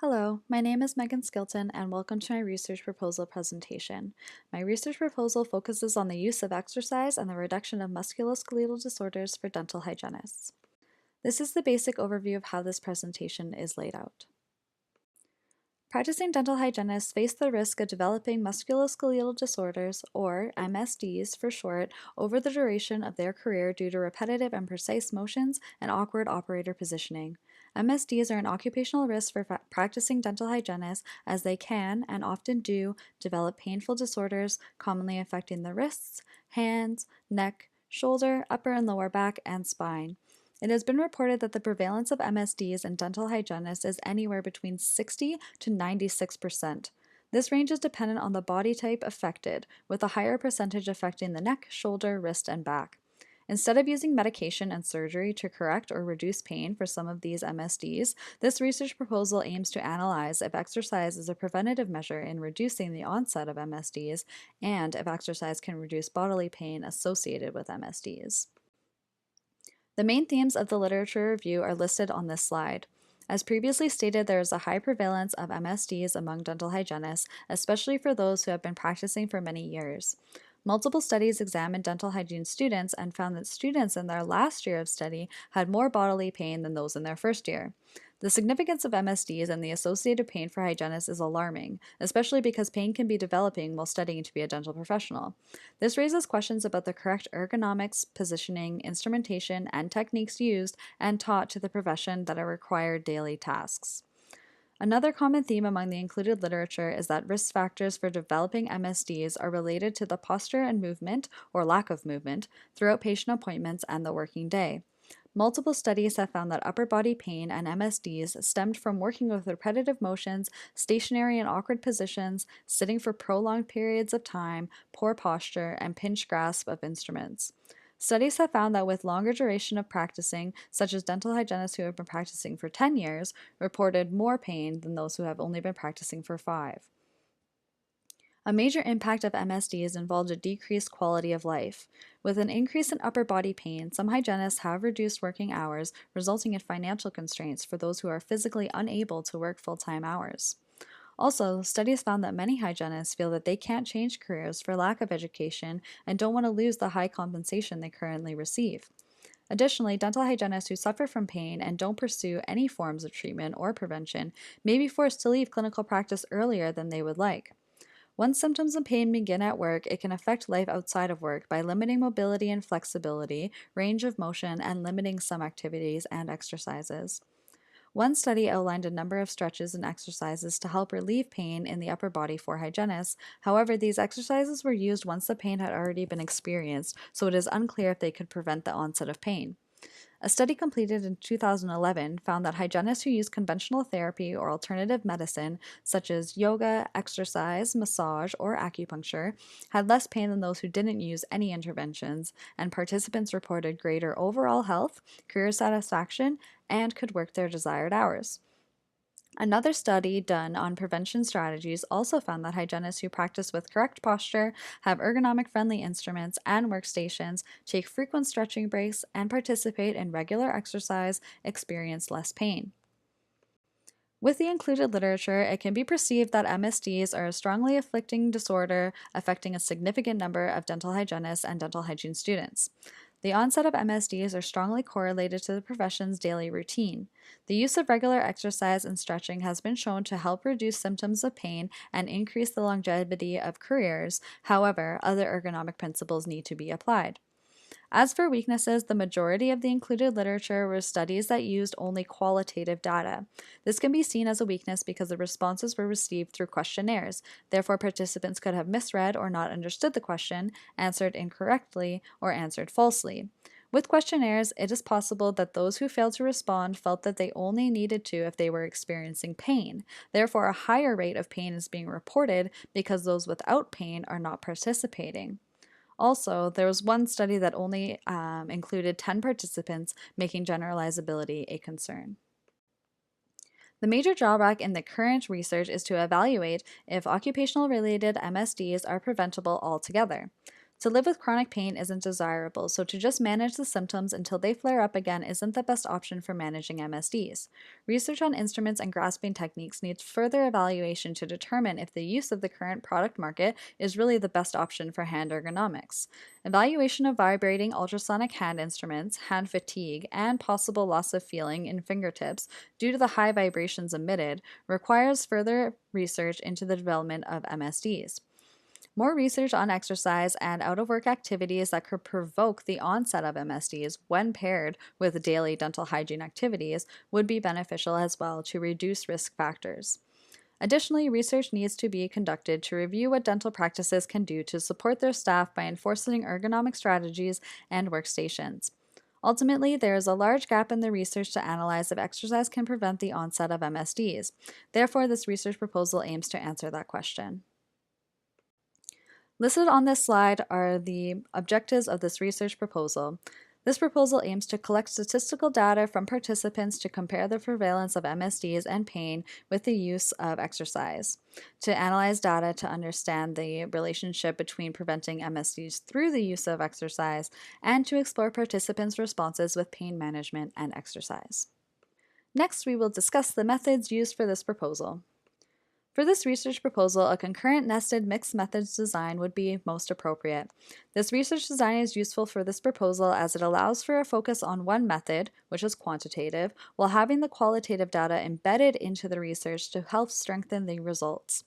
Hello, my name is Megan Skilton and welcome to my research proposal presentation. My research proposal focuses on the use of exercise and the reduction of musculoskeletal disorders for dental hygienists. This is the basic overview of how this presentation is laid out. Practicing dental hygienists face the risk of developing musculoskeletal disorders, or MSDs for short, over the duration of their career due to repetitive and precise motions and awkward operator positioning. MSDs are an occupational risk for practicing dental hygienists as they can, and often do, develop painful disorders commonly affecting the wrists, hands, neck, shoulder, upper and lower back, and spine. It has been reported that the prevalence of MSDs in dental hygienists is anywhere between 60 to 96%. This range is dependent on the body type affected, with a higher percentage affecting the neck, shoulder, wrist, and back. Instead of using medication and surgery to correct or reduce pain for some of these MSDs, this research proposal aims to analyze if exercise is a preventative measure in reducing the onset of MSDs and if exercise can reduce bodily pain associated with MSDs. The main themes of the literature review are listed on this slide. As previously stated, there is a high prevalence of MSDs among dental hygienists, especially for those who have been practicing for many years. Multiple studies examined dental hygiene students and found that students in their last year of study had more bodily pain than those in their first year. The significance of MSDs and the associated pain for hygienists is alarming, especially because pain can be developing while studying to be a dental professional. This raises questions about the correct ergonomics, positioning, instrumentation, and techniques used and taught to the profession that are required daily tasks. Another common theme among the included literature is that risk factors for developing MSDs are related to the posture and movement, or lack of movement, throughout patient appointments and the working day. Multiple studies have found that upper body pain and MSDs stemmed from working with repetitive motions, stationary and awkward positions, sitting for prolonged periods of time, poor posture, and pinched grasp of instruments. Studies have found that with longer duration of practicing, such as dental hygienists who have been practicing for 10 years, reported more pain than those who have only been practicing for 5. A major impact of MSDs involved a decreased quality of life. With an increase in upper body pain, some hygienists have reduced working hours, resulting in financial constraints for those who are physically unable to work full-time hours. Also, studies found that many hygienists feel that they can't change careers for lack of education and don't want to lose the high compensation they currently receive. Additionally, dental hygienists who suffer from pain and don't pursue any forms of treatment or prevention may be forced to leave clinical practice earlier than they would like. Once symptoms of pain begin at work, it can affect life outside of work by limiting mobility and flexibility, range of motion, and limiting some activities and exercises. One study outlined a number of stretches and exercises to help relieve pain in the upper body for hygienists. However, these exercises were used once the pain had already been experienced, so it is unclear if they could prevent the onset of pain. A study completed in 2011 found that hygienists who use conventional therapy or alternative medicine, such as yoga, exercise, massage, or acupuncture, had less pain than those who didn't use any interventions, and participants reported greater overall health, career satisfaction, and could work their desired hours. Another study done on prevention strategies also found that hygienists who practice with correct posture, have ergonomic friendly instruments and workstations, take frequent stretching breaks, and participate in regular exercise experience less pain. With the included literature, it can be perceived that MSDs are a strongly afflicting disorder affecting a significant number of dental hygienists and dental hygiene students. The onset of MSDs are strongly correlated to the profession's daily routine. The use of regular exercise and stretching has been shown to help reduce symptoms of pain and increase the longevity of careers. However, other ergonomic principles need to be applied. As for weaknesses, the majority of the included literature were studies that used only qualitative data. This can be seen as a weakness because the responses were received through questionnaires. Therefore, participants could have misread or not understood the question, answered incorrectly, or answered falsely. With questionnaires, it is possible that those who failed to respond felt that they only needed to if they were experiencing pain. Therefore, a higher rate of pain is being reported because those without pain are not participating. Also, there was one study that only included 10 participants, making generalizability a concern. The major drawback in the current research is to evaluate if occupational-related MSDs are preventable altogether. To live with chronic pain isn't desirable, so to just manage the symptoms until they flare up again isn't the best option for managing MSDs. Research on instruments and grasping techniques needs further evaluation to determine if the use of the current product market is really the best option for hand ergonomics. Evaluation of vibrating ultrasonic hand instruments, hand fatigue, and possible loss of feeling in fingertips due to the high vibrations emitted requires further research into the development of MSDs. More research on exercise and out of work activities that could provoke the onset of MSDs when paired with daily dental hygiene activities would be beneficial as well to reduce risk factors. Additionally, research needs to be conducted to review what dental practices can do to support their staff by enforcing ergonomic strategies and workstations. Ultimately, there is a large gap in the research to analyze if exercise can prevent the onset of MSDs. Therefore, this research proposal aims to answer that question. Listed on this slide are the objectives of this research proposal. This proposal aims to collect statistical data from participants to compare the prevalence of MSDs and pain with the use of exercise, to analyze data to understand the relationship between preventing MSDs through the use of exercise, and to explore participants' responses with pain management and exercise. Next, we will discuss the methods used for this proposal. For this research proposal, a concurrent nested mixed methods design would be most appropriate. This research design is useful for this proposal as it allows for a focus on one method, which is quantitative, while having the qualitative data embedded into the research to help strengthen the results.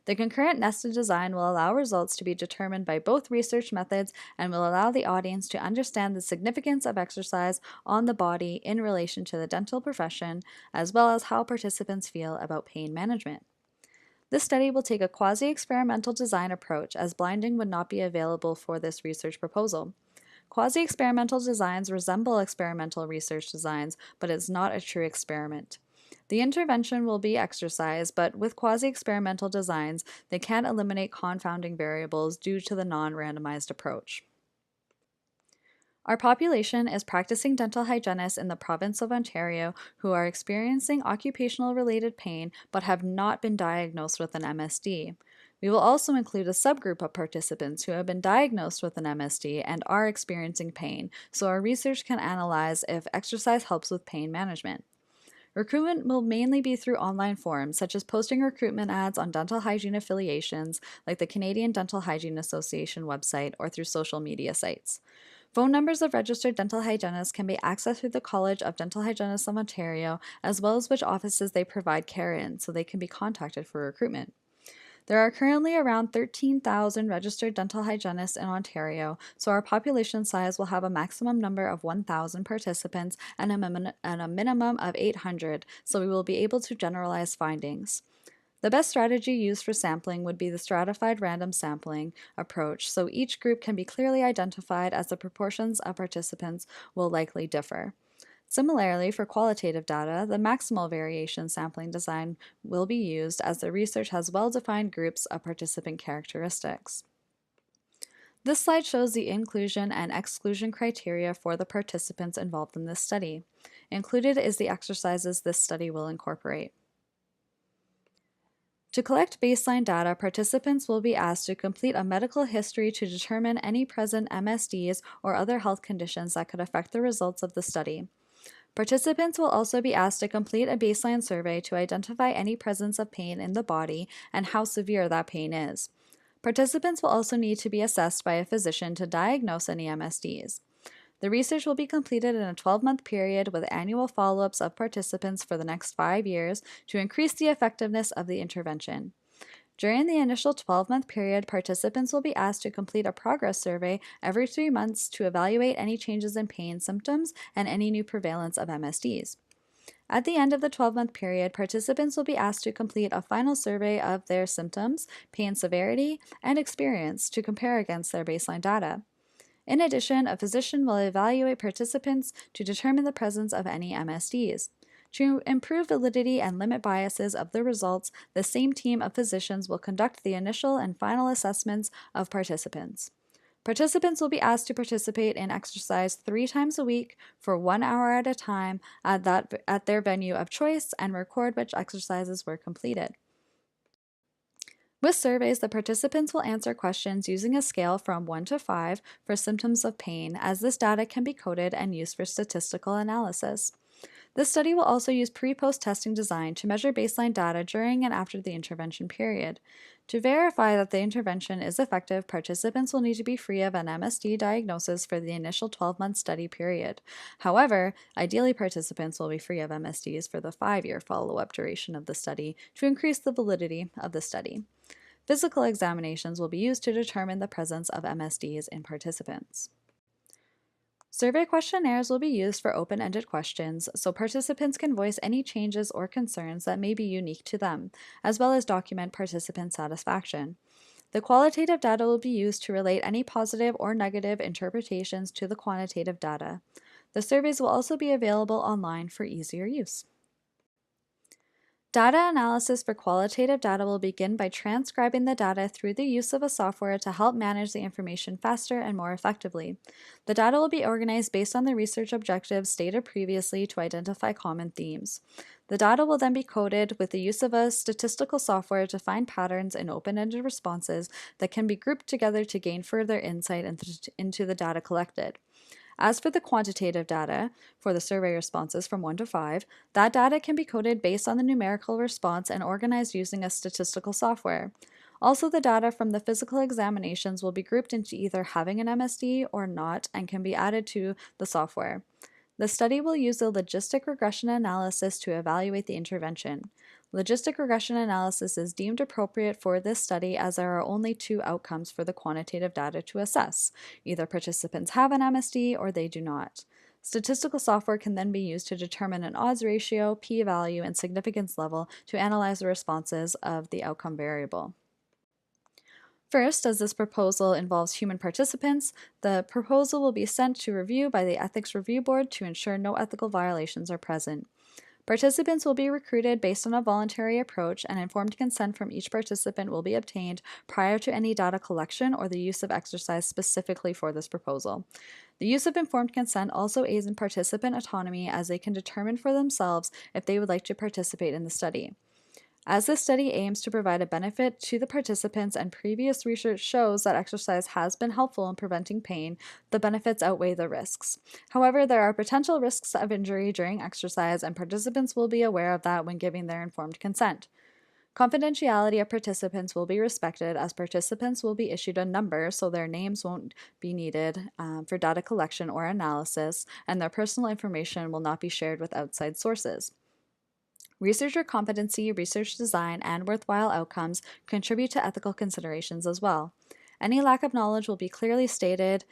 The concurrent nested design will allow results to be determined by both research methods and will allow the audience to understand the significance of exercise on the body in relation to the dental profession, as well as how participants feel about pain management. This study will take a quasi-experimental design approach, as blinding would not be available for this research proposal. Quasi-experimental designs resemble experimental research designs, but it's not a true experiment. The intervention will be exercise, but with quasi-experimental designs, they can eliminate confounding variables due to the non-randomized approach. Our population is practicing dental hygienists in the province of Ontario who are experiencing occupational-related pain but have not been diagnosed with an MSD. We will also include a subgroup of participants who have been diagnosed with an MSD and are experiencing pain, so our research can analyze if exercise helps with pain management. Recruitment will mainly be through online forums, such as posting recruitment ads on dental hygiene affiliations like the Canadian Dental Hygiene Association website or through social media sites. Phone numbers of registered dental hygienists can be accessed through the College of Dental Hygienists of Ontario, as well as which offices they provide care in, so they can be contacted for recruitment. There are currently around 13,000 registered dental hygienists in Ontario, so our population size will have a maximum number of 1,000 participants and a minimum of 800, so we will be able to generalize findings. The best strategy used for sampling would be the stratified random sampling approach, so each group can be clearly identified as the proportions of participants will likely differ. Similarly, for qualitative data, the maximal variation sampling design will be used as the research has well-defined groups of participant characteristics. This slide shows the inclusion and exclusion criteria for the participants involved in this study. Included is the exercises this study will incorporate. To collect baseline data, participants will be asked to complete a medical history to determine any present MSDs or other health conditions that could affect the results of the study. Participants will also be asked to complete a baseline survey to identify any presence of pain in the body and how severe that pain is. Participants will also need to be assessed by a physician to diagnose any MSDs. The research will be completed in a 12-month period with annual follow-ups of participants for the next 5 years to increase the effectiveness of the intervention. During the initial 12-month period, participants will be asked to complete a progress survey every 3 months to evaluate any changes in pain symptoms and any new prevalence of MSDs. At the end of the 12-month period, participants will be asked to complete a final survey of their symptoms, pain severity, and experience to compare against their baseline data. In addition, a physician will evaluate participants to determine the presence of any MSDs. To improve validity and limit biases of the results, the same team of physicians will conduct the initial and final assessments of participants. Participants will be asked to participate in exercise 3 times a week for 1 hour at a time at their venue of choice and record which exercises were completed. With surveys, the participants will answer questions using a scale from 1 to 5 for symptoms of pain, as this data can be coded and used for statistical analysis. This study will also use pre-post testing design to measure baseline data during and after the intervention period. To verify that the intervention is effective, participants will need to be free of an MSD diagnosis for the initial 12-month study period. However, ideally participants will be free of MSDs for the 5-year follow-up duration of the study to increase the validity of the study. Physical examinations will be used to determine the presence of MSDs in participants. Survey questionnaires will be used for open-ended questions, so participants can voice any changes or concerns that may be unique to them, as well as document participant satisfaction. The qualitative data will be used to relate any positive or negative interpretations to the quantitative data. The surveys will also be available online for easier use. Data analysis for qualitative data will begin by transcribing the data through the use of a software to help manage the information faster and more effectively. The data will be organized based on the research objectives stated previously to identify common themes. The data will then be coded with the use of a statistical software to find patterns in open-ended responses that can be grouped together to gain further insight into the data collected. As for the quantitative data, for the survey responses from 1 to 5, that data can be coded based on the numerical response and organized using a statistical software. Also, the data from the physical examinations will be grouped into either having an MSD or not and can be added to the software. The study will use a logistic regression analysis to evaluate the intervention. Logistic regression analysis is deemed appropriate for this study as there are only 2 outcomes for the quantitative data to assess. Either participants have an MSD or they do not. Statistical software can then be used to determine an odds ratio, p-value, and significance level to analyze the responses of the outcome variable. First, as this proposal involves human participants, the proposal will be sent to review by the Ethics Review Board to ensure no ethical violations are present. Participants will be recruited based on a voluntary approach, and informed consent from each participant will be obtained prior to any data collection or the use of exercise specifically for this proposal. The use of informed consent also aids in participant autonomy, as they can determine for themselves if they would like to participate in the study. As this study aims to provide a benefit to the participants and previous research shows that exercise has been helpful in preventing pain, the benefits outweigh the risks. However, there are potential risks of injury during exercise, and participants will be aware of that when giving their informed consent. Confidentiality of participants will be respected, as participants will be issued a number, so their names won't be needed for data collection or analysis, and their personal information will not be shared with outside sources. Researcher competency, research design, and worthwhile outcomes contribute to ethical considerations as well. Any lack of knowledge will be clearly stated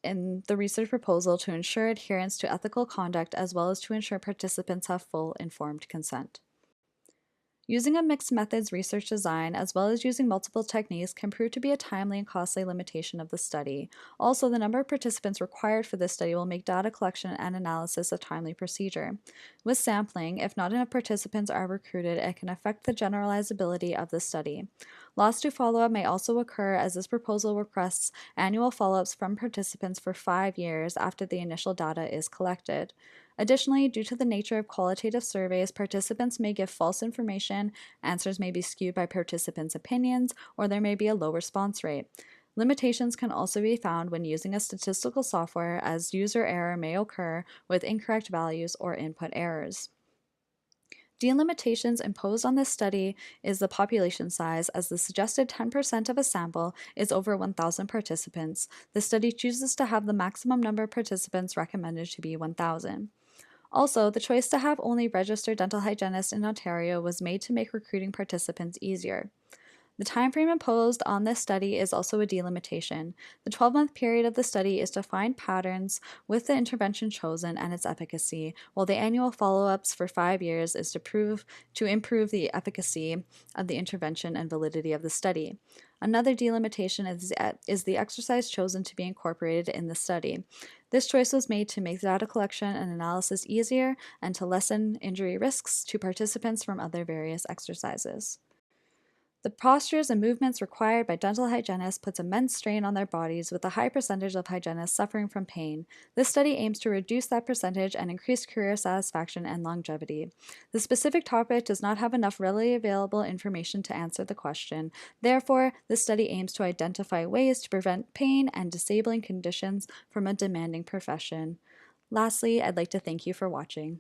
in the research proposal to ensure adherence to ethical conduct, as well as to ensure participants have full informed consent. Using a mixed methods research design, as well as using multiple techniques, can prove to be a timely and costly limitation of the study. Also, the number of participants required for this study will make data collection and analysis a timely procedure. With sampling, if not enough participants are recruited, it can affect the generalizability of the study. Loss to follow-up may also occur, as this proposal requests annual follow-ups from participants for 5 years after the initial data is collected. Additionally, due to the nature of qualitative surveys, participants may give false information, answers may be skewed by participants' opinions, or there may be a low response rate. Limitations can also be found when using a statistical software, as user error may occur with incorrect values or input errors. Delimitations imposed on this study is the population size, as the suggested 10% of a sample is over 1,000 participants. The study chooses to have the maximum number of participants recommended to be 1,000. Also, the choice to have only registered dental hygienists in Ontario was made to make recruiting participants easier. The timeframe imposed on this study is also a delimitation. The 12-month period of the study is to find patterns with the intervention chosen and its efficacy, while the annual follow-ups for 5 years is to improve the efficacy of the intervention and validity of the study. Another delimitation is the exercise chosen to be incorporated in the study. This choice was made to make data collection and analysis easier and to lessen injury risks to participants from other various exercises. The postures and movements required by dental hygienists puts immense strain on their bodies, with a high percentage of hygienists suffering from pain. This study aims to reduce that percentage and increase career satisfaction and longevity. The specific topic does not have enough readily available information to answer the question. Therefore, this study aims to identify ways to prevent pain and disabling conditions from a demanding profession. Lastly, I'd like to thank you for watching.